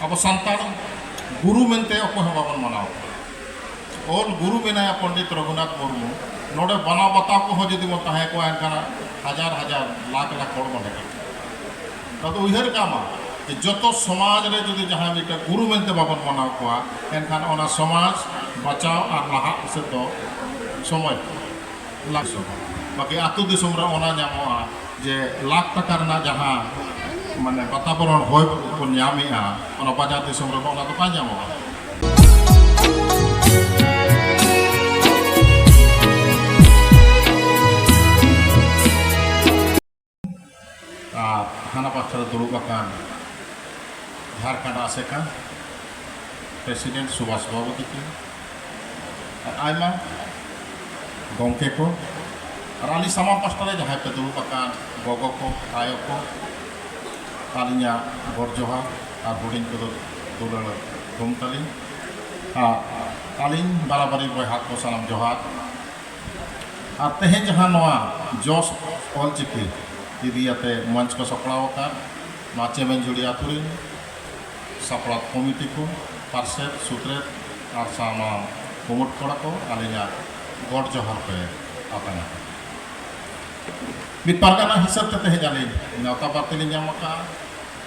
अब सान्ताड़ गुरु मेनते अको हूँ बाबन मानाव और गुरु मेनाया पंडित रघुनाथ मुर्मू नोडे बना बताव को जुदी बन तहे को एनखाना हजार हजार लाख लाख हड़ बन तो उहर कामा कि जो समाज रे जुदी जहाँ भी गुरु मेनते बाबन मानाव को एनखान ओना समाज बचाव और लहा से तो समय लाख बाकी आतु दिसम रे ओना ᱧᱟᱢᱚᱜᱼᱟ जे लाख टका रना जहाँ माने वातावरण होय को ᱧᱟᱢᱮᱜᱼᱟ ओना बाजार दिसम रे ओना तो बाय ᱧᱟᱢᱚᱜᱼᱟ हाना पाथर दुरुब आकान झारखंड आसेका प्रेसिडेंट सुभाष बाबू तक आयमा गंके को और आली सामा पास्टा जहाँ पे दुरुब आकान गगो को आयो को आलिया बर जोहार और हुडिंग को दुलड़ घूम ताली आलिन बाराबारी बहा को सालाम जोहार और तेहे जहाँ नवा जोश ऑलचिकी इदियाते मंच को सपड़ाव माचे में जुड़ी आतुरी सपड़ा कमिटी को पार्षद सुत्रेत और सामा कुमुट कोड़ा को आलिया गड़ जोहार पे आता मित पारगाना हिसाब ते जाली नौता बातिल नामका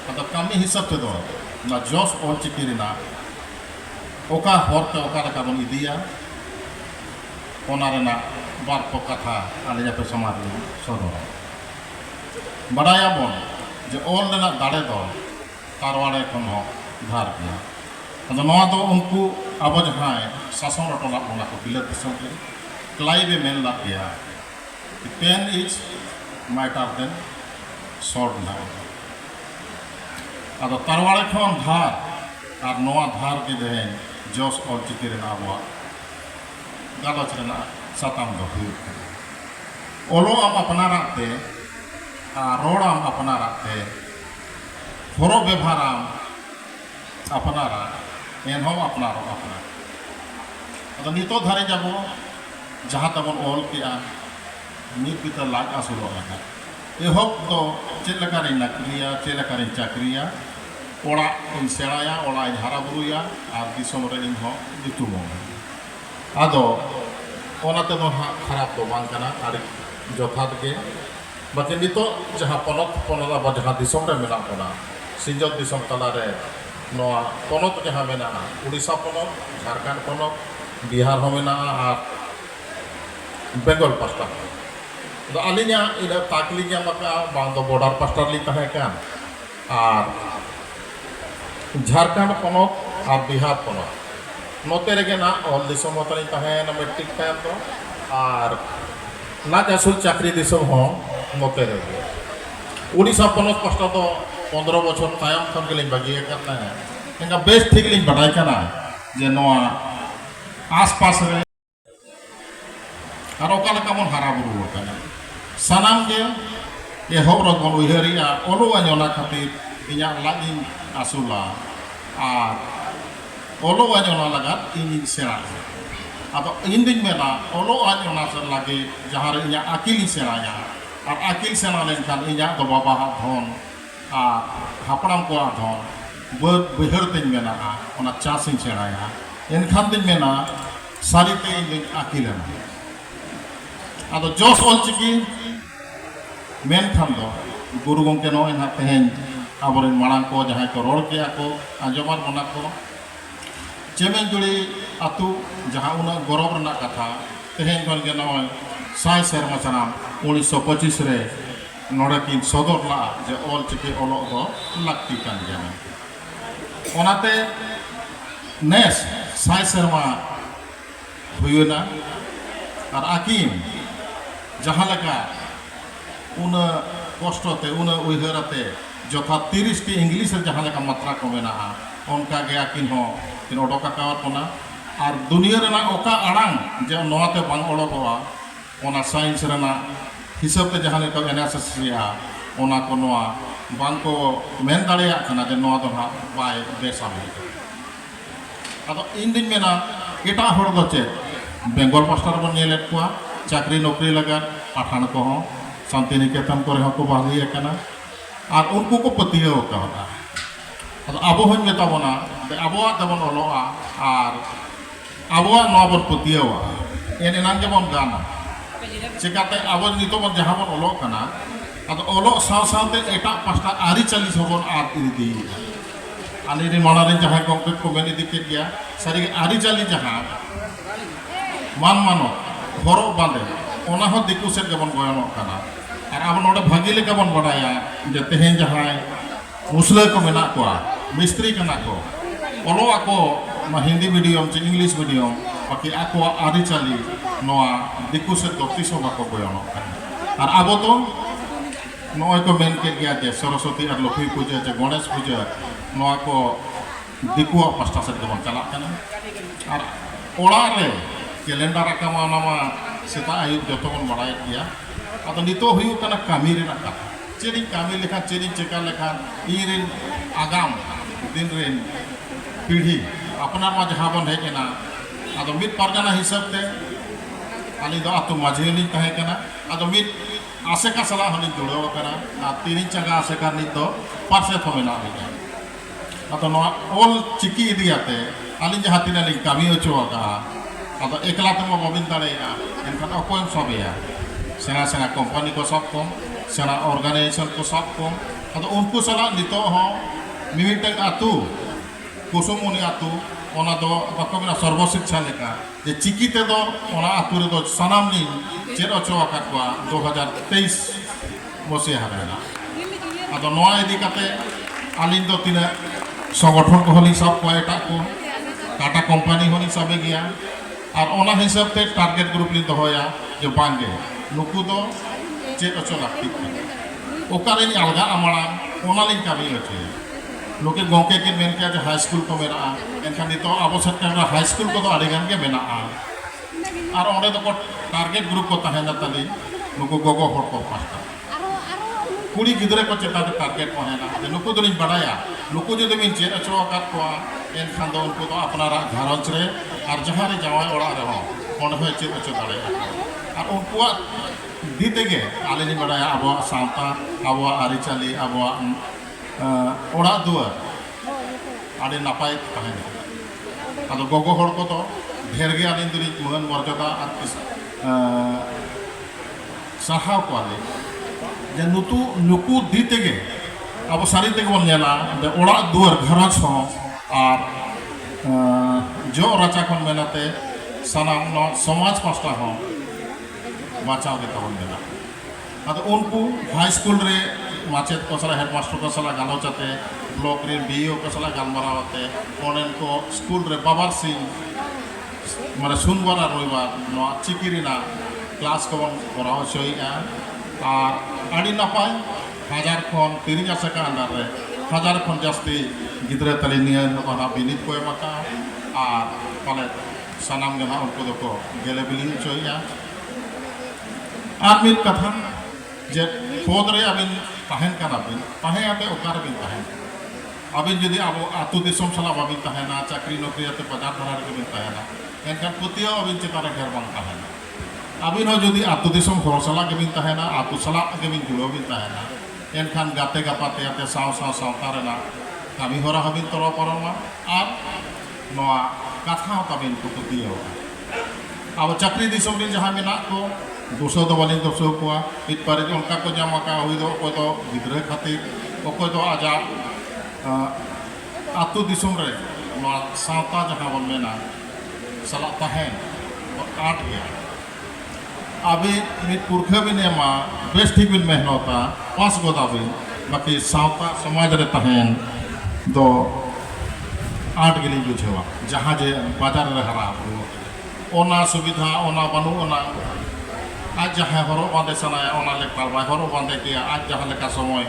अदा कमी हिसाब ते दो ना जोश ऑलचिकी रिना ओका हरते ओका लेका बन इदिया ओना रेना बार को कथा आलिया पे समाज सदर बड़ाया बन जे ऑल रेना दाड़े दो तारवाड़े खन हो धार गया अदा नवा दो उनको अब जहाँ शासन रटना बना को बिलत दिसम के क्लाइबे मेन ला गया pen is matter than sword now. अब तरवाड़े खन धार और नवा धार के दें जोश और चिकिर नाबुआ गालोच रेना साताम दो ओलो आम अपना रखते रोड आम अपना रखते हरो व्यवहार आम अपना एन हम अपना अपना अब नितो धारे जाबो जहाँ तबन ओल किया मीत भीतर लाग आसुलों लगा एहब तो चेलकारिन नकलिया चेलकारिन चाकरिया ओड़ा इन सेड़ाया ओड़ा इन हारा बुरुया और दिसम रे इन हो दितुमो आदो ओनाते दो खराब तो बांग कना और जथात के बाकी नितो जहाँ पनत पनला बा जहाँ दिसम रे मेना कोना सिंजत दिसम तला रे नोआ पनत जहाँ मेना उड़ीसा पनत झारखंड पनत बिहार हो मेना और बेंगल पास्टा तो आलिया इधर ताकलिया मका बांग बॉर्डर पास्टर ली तहे कान और झारखंड पनत और बिहार पनत नोते रेगे ना ऑल दिसम होतनी तहे ना मेट्रिक टाइम तो और ना जासुल चाकरी दिसम हो नोते रेगे उड़ीसा पनत पास्टा तो 15 बछर तायम खन के लिए बागी करना है इनका बेस ठीक लिंग बढ़ाई करना जे नोआ आसपास रे और ओका लका मन हारा बुरु होता सानाम के एहब रगन उहरिया ओलो आञोना खातिर इया लागिन आसुला और ओलो आञोना लगा इन सेना अब इन दिन में ना ओलो आञोना से लगे जहाँ इया अकिल सेनाया और अकिल सेना लेनखान इया तो बाबा धन और हापड़ाम को धन बद बहर दिन में ना ओना चासिन सेनाया इनखान दिन में ना सारिते इन दिन अकिल आदो जोश ऑलचिकी मेन खान दो गुरु गंके नो इन तेहेन आबरेन मांग को जहाँ को रोड के को आंजमान मना को चेमेन जुड़ी आतु जहाँ उना गौरव रना कथा तेहेन खन के नो साय सेरमा सनाम 1925 रे नोड़े किन सदर ला जे ऑलचिकी ओलो दो लाक्ति कान गया ओनाते नेस साय सेरमा हुयना और आकिम जहाँ लगा उन कष्टते उन उहराते जथा 30 टी इंग्लिश जहाँ लगा मात्रा को मेना उनका गया किन हो किन ओडोका कावना और दुनिया रेना ओका आड़ांग जे नोआते बांग ओडोकोआ ओना साइंस रेना हिसाब ते जहाँ लगा एनालिसिस रिया ओना को नोआ बांग को मेन दाड़िया कना जे नोआ तो ना बाय बेसा में अब इन दिन मेना एटा हड़ दो चे बेंगल पास्टर बन नेलेट को चाकरी नौकरी लगा पाठान को हो शांति निकेतन को बाहली और उनको को पतिया होता अब हन मेताबना अब तबन ओलोआ और अब नबन पतियावा एन एनान गेबन गाना चिकाते अब नितोबन जहां बन ओलो कना अब ओलो साव सावते एटा पास्ता आरी चाली सबन आद इदी आनी मानारे जहां गंके को मेन इदी के गया सारी आरी चाली जहां मान मानो हरो बांदे ओना हो दिकु सेट गेबन गयनो कना और अब नोडे भागी लेका बन बडाया जे तेहेन जहां मुसले को मेना को मिस्त्री कना को ओलो आको हिंदी मीडियम चे इंग्लिश मीडियम बाकी आको आरी चाली नोआ दिकु से तो तीसो बाको गयनो और अब तो नोय को मेन के गया जे सरस्वती और लक्ष्मी पूजा जे गणेश पूजा नोआ को दिकु पास्ता से गबन चला कना और ओड़ा रे कैलेंडर आकामा नामा सेता आयु जतो बन बडाय किया अब नितो हुयु कना कामी रे ना कथा चेरी कामी लेखा चेरी चेका लेखा इरिन आगाम दिन रेन पीढ़ी अपना मा जहां बन है केना अब मित परगना हिसाब ते आली दो आतु माझे नि कहे केना अब मित आसे का सलाह हनि जुड़ो करा आ तीन जगह आसे का नि दो पासे थमेना है अब नो ऑल चिकी इदियाते आली जहां तिना नि कामी ओचो का अब एकला तम बबिन तारे एनखान अकोयम सबेया सेना सेना कंपनी को सब कम सेना ऑर्गेनाइजेशन को सब कम अब उनको सलाह नितो हो मिमिटक आतु कुसुमुनि आतु ओना दो बाको मेना सर्व शिक्षा लेका जे चिकी ते दो ओना आतु रे दो सनाम नि चेर ओचो आकाकवा 2023 बसे हारेना अब नोआ इदी काते आलिन दो तिना संगठन को हली सब को एटा को टाटा कंपनी होनी सबे गया और ओना हिसाब ते टारगेट ग्रुप नि दोया जे बांगे नुकु दो चेक अचो लाती ओकारे नि अलगा आमाड़ा ओना लिन कामी अचे लोके गोंके के मेन के हाई स्कूल को मेना एनखान नितो आबो सरकार हाई स्कूल को तो आडेगान के मेना और ओंडे तो टारगेट ग्रुप को तहेना तली नुकु गोगो हर को पास्ता कुड़ी गिदरे को चेता टारगेट को हेना जे नुकु तो लिन बडाया नुकु जदि मिन चेक अचो आकात को एनखान दो उनको तो अपनारा घरच रे और जहां रे जावाय ओड़ा रे हो ओंडे हो चेक अचो दाड़े और उनको दीते गे आले नि बडाया अब सावता अब आरी चाली अब ओड़ा दुआर आदि नापाय तहेना आदो गोगो हर को तो ढेर गे आलिन दुरी मान मर्यादा साहाव को आले जे नुतु नुकु दीते गे अब सारी ते बन नेला जे ओड़ा दुआर घरच हो और जो राचा खन मेनाते सनाम नो समाज पास्ता हो बाचाव के तबन देना अब उनको हाई स्कूल रे माचेत को सला हेडमास्टर को सला गालोचाते ब्लॉक रे बीओ को सला गालमारावते ओनेन को स्कूल रे बाबार सिंह माने सोमवार और रविवार नो चिकिरिना क्लास को कराव चोइया और आड़ी नापाय 1000 खन 30 का अंदर रे 1000 खन जास्ती गिदरे तलिनिया नोना बिनित को एमाका और पाले सनाम गना उनको दो गेले बिलिंग चोइया आदमी कथा जे पद रे अबिन तहेन काना बिन तहे आते ओकार बिन तहेन अबिन जदि अब आतु दिसम सला बाबिन तहेना चाकरी नौकरी आते बाजार धरा रे बिन तहेना एनखान पुतिया अबिन चितारे घेर बांग तहेना अबिन हो जदि आतु दिसम हर सला के बिन तहेना आतु सला के बिन जुड़ो बिन तहेना एनखान गाते गापाते आते साव साव सावता रेना कामी होरा हबिन तरो परमा और नोआ कथा तबिन को पुतिया अब चाकरी दिसम दिन जहां मेना को दोसो तो वाली दोसो को इत पर उनका को जामा का हुई दो को तो गिदरे खातिर को तो आजा आतु दिसम रे मा सावता जहां बन मेना सला तहेन तो काट गया अभी मित पुरखे भी ने मा बेस ठीक बिन मेहनता पास गोदा भी बाकी सावता समाज रे तहेन दो आठ गिली बुझेवा जहां जे बाजार रे हरा ओना सुविधा ओना बानु ओना आज जहाँ हरो बांधे सनाया ओना लेकर बाय हरो बांधे किया आज जहाँ लेकर समय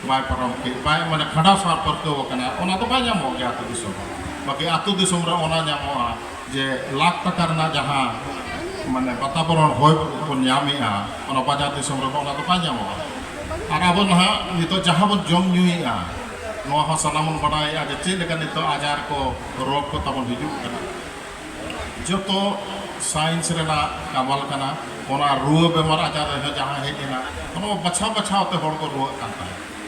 बाय परम के बाय माने खड़ा सार पर के वकना ओना तो बाय जामो गया आतु दिसम बाकी आतु दिसम रे ओना जामो जे लाख टका ना जहाँ माने वातावरण होय को न्यामिया ओना बाजार दिसम रे ओना तो बाय जामो और अब ना नितो जहाँ बन जम न्यूइया नोआ हो सनामन बडाया जे चे लेका नितो आजार को रोग को तबन हिजु कना जो तो साइंस रेना कामल कना ओना रुआ बेमार आजार है जहाँ हेजना बछा बछाते हर को रुआ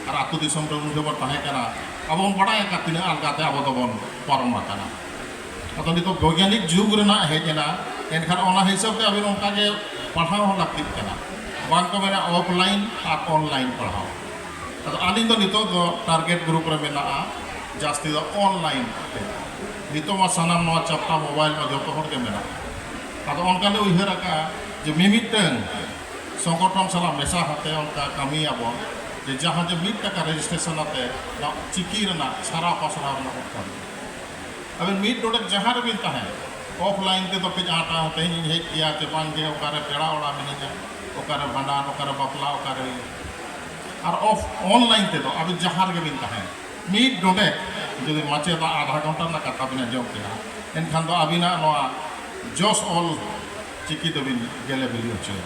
और आतु दिसम रे उन जबर तहे कना अब बड़ा तीन अलगाते अब दबन पारमा अब नित वैज्ञानिक जुग रेना हेजना एनखान हिसाब से अभी उनका पढ़ाव लगती बांग को मेना ऑफलाइन और ऑनलाइन पढ़ाव अब आलिंग तो नित टारगेट ग्रुप रे मेना जास्ती दो ऑनलाइन नित मा सानाम चपटा मोबाइल में जो के मेना अब उनका उहर जे मिमिटन संगठन साला मेसा हाते उनका कमी अब जे जहाँ जे 1 टाका रेजिस्ट्रेशन आते चिकी रेना सारा पासरा अब मीट डोडक जहाँ रे तहें ऑफलाइन ते तो पे आटा तेज हेज किया चे बांगे ओकारे पेड़ा ओड़ा मिनिजा ओकारे भांडान ओकारे बापला ओकारे और ऑनलाइन ते तो अब जहाँ रे बिन तहें मीट डोडक जो माचे आधा घंटा ना कथा बिना जम के एनखान तो अबिना जस ऑल चिकी तो बिन गेले बिलियो चे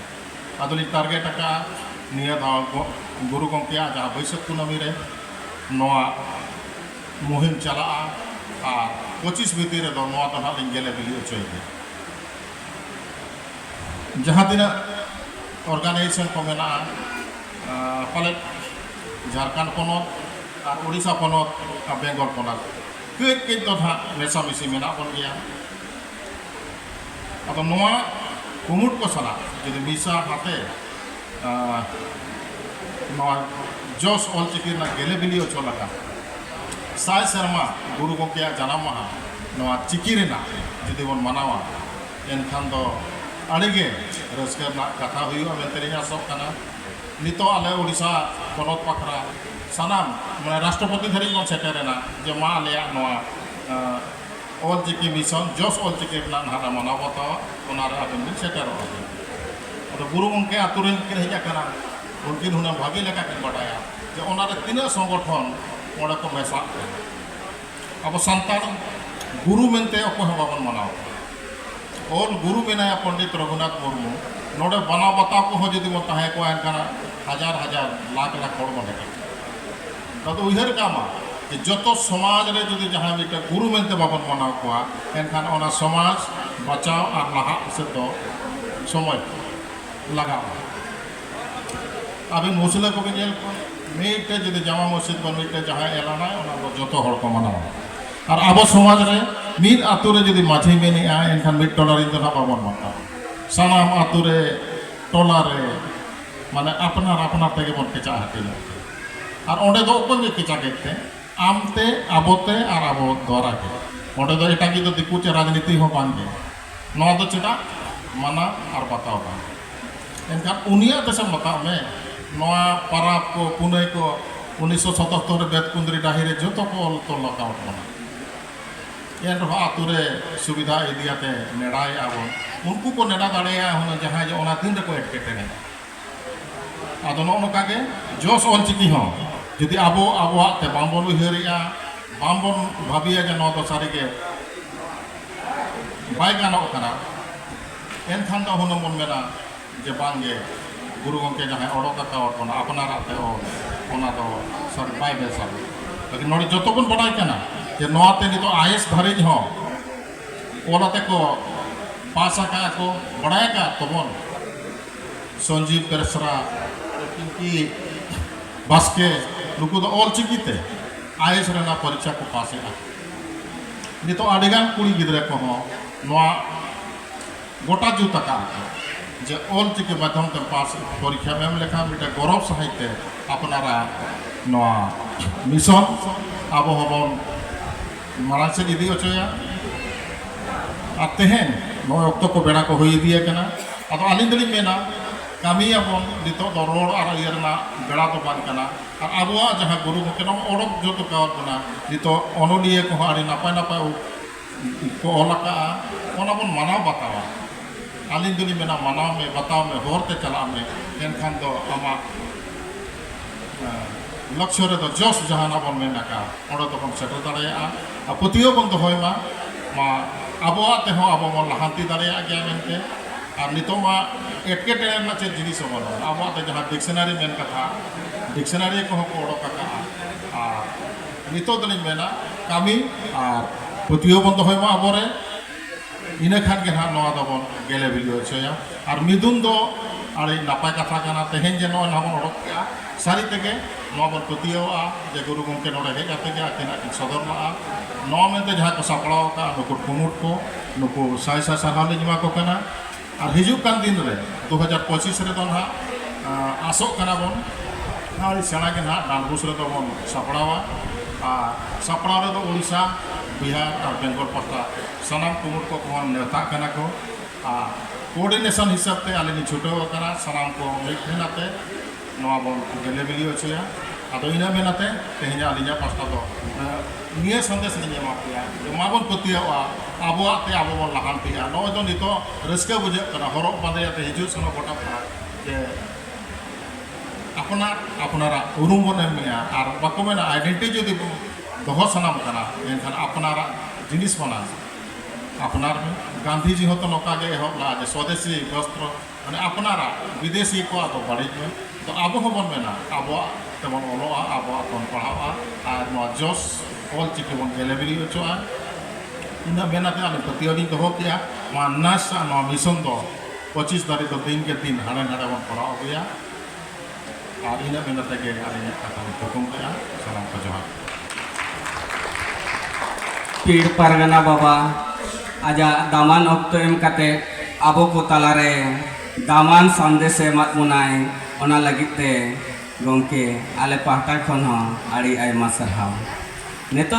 अदली टारगेट का निया गुरु गंके जहाँ बैसाख कुनामी रे नवा मुहिम चला और 25 भीतर रे ना गेले बिलियो चे जहाँ तीन ऑर्गेनाइजेशन को मेना पाले झारखंड पनत और उड़ीसा पनत और बेंगल पनत कई कई तो मेसा मिसी मेना बन गया अब नवा कुमुट को सला जो मिसा हाथे जस ऑलचिकी गेले बिलियो चलका साय शर्मा गुरु गंके जानाम माहा चिकी जुदी बन मानावा एनखान दो अड़ेगे रस्का कथा हुआ मेनते आसोग नित आले उड़ीसा पनत पाखरा सानाम मैं राष्ट्रपति धारी बन सेटेरेना जे मा आले ऑलचिकी मिशन जस ऑलचिकी नारा माना बतावा आबेन बिन सेटेर अब गुरु गंके आतुरेन किन हेजना उनकिन हुना भागी लेका किन बाडाया जे ओनारे तीन संगठन ओडे को मेसा अब संतान गुरु मेनते अको बाबन मनाव और गुरु मेनाया पंडित रघुनाथ मुर्मू नोडे बना बता को जदि मो ताहे को एनखाना हजार हजार लाख लाख हड़ बने तब उहर कामा कि जो समाज रे जदि जहाँ मिटे गुरु मेनते बाबन मनाव को एनखान ओना समाज बचाव और लहा से तो समय लगा अभी मुसले को मीटे जदि जामा मस्जिद बन मीटे जहाँ एलाना जो हड़ को मनाव और अब समाज रे मीद आतु रे जदि माझी मेनिया एनखान मीद टोला रे तो बाबन मनाव सानाम आतु रे टोला रे माने अपनार अपनार तेगे बन केचा हाटिल और ओंडे दो ओपन में केचा केते आमते आबोते और आबो द्वारा के ओंडे दो एटागी तो दिकु चे राजनीति हो बांगे नवा दो चेटा माना और बताओ बांगे एनखान उनिया देशे बताओ में नवा पाराब को पुनई को 1977 बेतकुंदरी डाही रे जो तो को लॉकआउट बना एन रहा आतु रे सुविधा इदियाते नेड़ाए आबो उनको को नेड़ा दाड़ेया हुन जहाँ जो ओना दिन रे को एटकेटे आदो नोका के जस ऑलचिकी हो जदि आबो आबोते बांबन उहरिया बांबन भाबिया जे नवा सारी के बाय गानो कना एनखान तो हुन मन मेना जे बांगे गुरु गंके जहाँ ओडोका का अपनार आते ओना तो सर बाय बेसा लेकिन नोडे जतो बन बडाय कना जे नवाते नितो आईएस धारिज हो ओलाते को पास आका को बडाय का तबन संजीव पेरसरा की बास्के नुकु तो ऑलचिकीते आईएस रेना परीक्षा को पास नितो आडिगान कुड़ी गिद्रे को नवा गोटा जुता का जे ऑलचिकी माध्यम ते पास परीक्षा में लेखा मिटे गौरव साहित्य अपनारा नवा मिशन अब हबन मारांग से इदी अचोया और तेहन नवा अक्तो को बेड़ा को होई दिया कना अब आलिंग दली मेना कमी अब नितो तो रोड और इयरना बेड़ा तो बान कना और अबुआ जहाँ गुरु गंके ओडक जो तो कावत बना नितो अनोलिया को आड़ी नापाय नापाय को ओलका ओना बन मानाव बतावा आलिंग दली मेना मानाव में बताव में होरते चला में एनखान तो आमा लक्ष्य रे तो जस जहाँ बन मेना का ओडे तो बन सेटल दाड़ेया आ पतियो बन तो होय मा आबुआ ते हो आबो बन लहांती दाड़ेया गया मेनते और नितो मा एटकेटे चेक जिनिस बन अब जहाँ डिक्शनारी मेन कथा डिक्शनारी को ओडका नितो दलिं मेना कमी और पतियो बन दो आबोरे इना खान के हाँ नवा दबन गेले बिलियो चया और मिदुन दो आड़ी नापाय कथा कना तेहें जे नॉय नाबन ओडक के सारी तेगे नॉबन पतियोआ जे गुरु गंके नोडे हेज आते जे आकिना किन सदर ला नॉ मेंते जहां को सापड़ाव का नुकु कुमुट को नुकु साय साय साहाले जमा को कना और हिजुक कान दिन रे 2025 रे दोन हा आसोक कना बन आड़ी सेना के ना डालबुस रे तो बन सापड़ावा सापड़ाव रे तो ओडिशा बिहार और बेंगल पट्टा सनाम कुमुट को कोन नेता कना को कोऑर्डिनेशन हिसाब से आले छुटो कना सनाम को मिलते नवा बन गेले बिली होचिया आदो इना मेनाते तेहें आलिजा पास्ता दो निये संदेश नि एमा पिया माबन पतियावा आबोआते आबो बन लाहानतिया नय दो नितो रस्का बुझे कना हरक बांदेयाते हिजु सनो गोटा कना जे अपनारा उरुम बन एमिया और बाको मेना आइडेंटिटी जदि दोहो सनाम कना एनखान अपनारा जिनिस बना अपनार में गांधी जी होतो नौका के एहला जे स्वदेशी वस्त्र माने अपनारा विदेशी को तो बाड़िज में तो अब हबन मेना अब तेमन ओलोआ अब अपन पढ़ावा और नवा जस ऑल चिकी बन गेलेबिली होचोआ इना मेनाते आने प्रतियोगी दोहो किया माननास नवा मिशन दो 25 तारीख तो दिन के दिन हाने हाने बन पढ़ाओ गया और इना मेनाते के आने कथा हुकुम गया सलाम को जोहार पीड़ पारगना बाबा आजा दामान अक्तो एम काते आबो को तालारे दामान संदेश एमात मुनाय ओना लगिते गंके आले पाहटा खन आड़ी आयमा सरहाव नेतो